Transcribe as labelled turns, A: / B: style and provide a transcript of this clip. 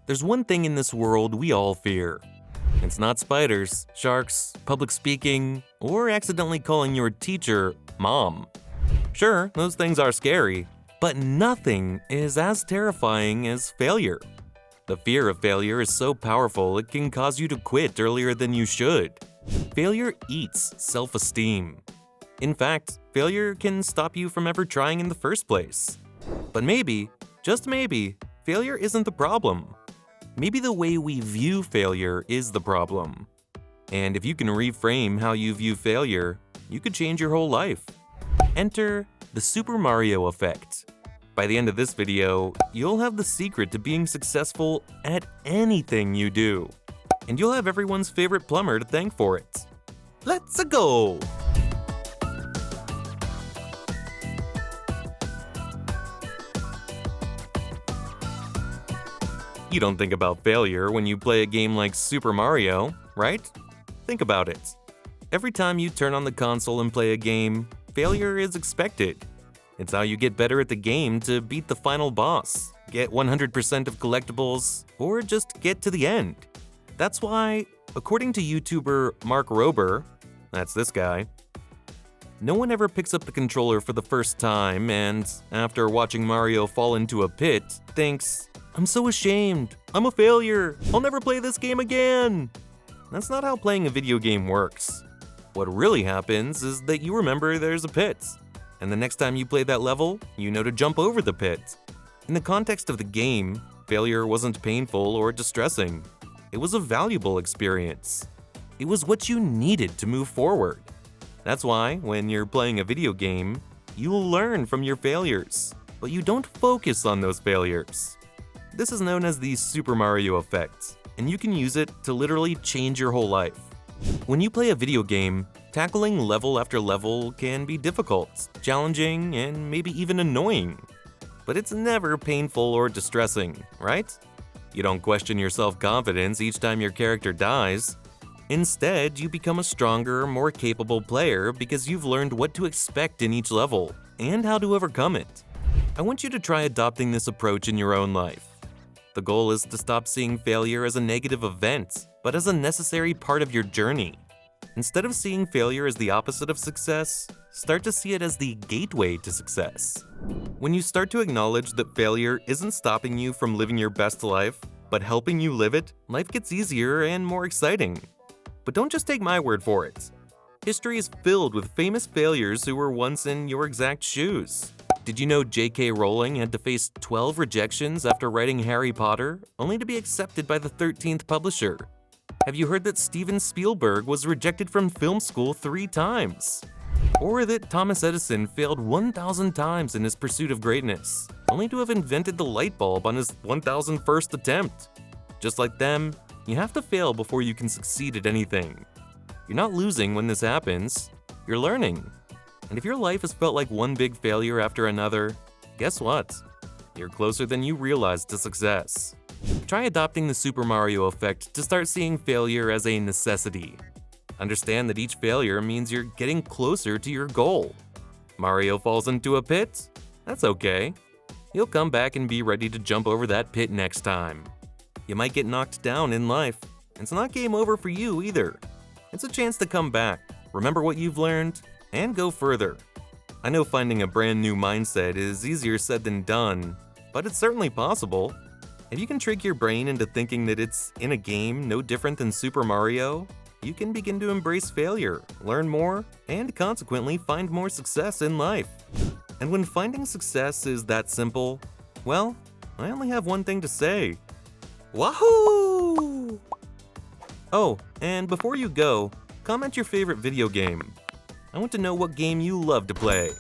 A: There's one thing in this world we all fear. It's not spiders, sharks, public speaking, or accidentally calling your teacher mom. Sure, those things are scary, but nothing is as terrifying as failure. The fear of failure is so powerful it can cause you to quit earlier than you should. Failure eats self-esteem. In fact, failure can stop you from ever trying in the first place. But maybe, just maybe, failure isn't the problem. Maybe the way we view failure is the problem. And if you can reframe how you view failure, you could change your whole life. Enter the Super Mario effect. By the end of this video, you'll have the secret to being successful at anything you do. And you'll have everyone's favorite plumber to thank for it. Let's go! You don't think about failure when you play a game like Super Mario, right? Think about it. Every time you turn on the console and play a game, failure is expected. It's how you get better at the game to beat the final boss, get 100% of collectibles, or just get to the end. That's why, according to YouTuber Mark Rober, that's this guy, no one ever picks up the controller for the first time and, after watching Mario fall into a pit, thinks, "I'm so ashamed. I'm a failure. I'll never play this game again." That's not how playing a video game works. What really happens is that you remember there's a pit, and the next time you play that level, you know to jump over the pit. In the context of the game, failure wasn't painful or distressing. It was a valuable experience. It was what you needed to move forward. That's why, when you're playing a video game, you'll learn from your failures, but you don't focus on those failures. This is known as the Super Mario effect, and you can use it to literally change your whole life. When you play a video game, tackling level after level can be difficult, challenging, and maybe even annoying. But it's never painful or distressing, right? You don't question your self-confidence each time your character dies. Instead, you become a stronger, more capable player because you've learned what to expect in each level and how to overcome it. I want you to try adopting this approach in your own life. The goal is to stop seeing failure as a negative event, but as a necessary part of your journey. Instead of seeing failure as the opposite of success, start to see it as the gateway to success. When you start to acknowledge that failure isn't stopping you from living your best life, but helping you live it, life gets easier and more exciting. But don't just take my word for it. History is filled with famous failures who were once in your exact shoes. Did you know J.K. Rowling had to face 12 rejections after writing Harry Potter, only to be accepted by the 13th publisher? Have you heard that Steven Spielberg was rejected from film school 3 times? Or that Thomas Edison failed 1,000 times in his pursuit of greatness, only to have invented the light bulb on his 1,001st attempt? Just like them, you have to fail before you can succeed at anything. You're not losing when this happens, you're learning. And if your life has felt like one big failure after another, guess what? You're closer than you realize to success. Try adopting the Super Mario effect to start seeing failure as a necessity. Understand that each failure means you're getting closer to your goal. Mario falls into a pit? That's okay. He'll come back and be ready to jump over that pit next time. You might get knocked down in life. It's not game over for you either. It's a chance to come back, remember what you've learned, and go further. I know finding a brand new mindset is easier said than done, but it's certainly possible. If you can trick your brain into thinking that it's in a game no different than Super Mario, you can begin to embrace failure, learn more, and consequently find more success in life. And when finding success is that simple, well, I only have one thing to say. Wahoo! Oh, and before you go, comment your favorite video game. I want to know what game you love to play.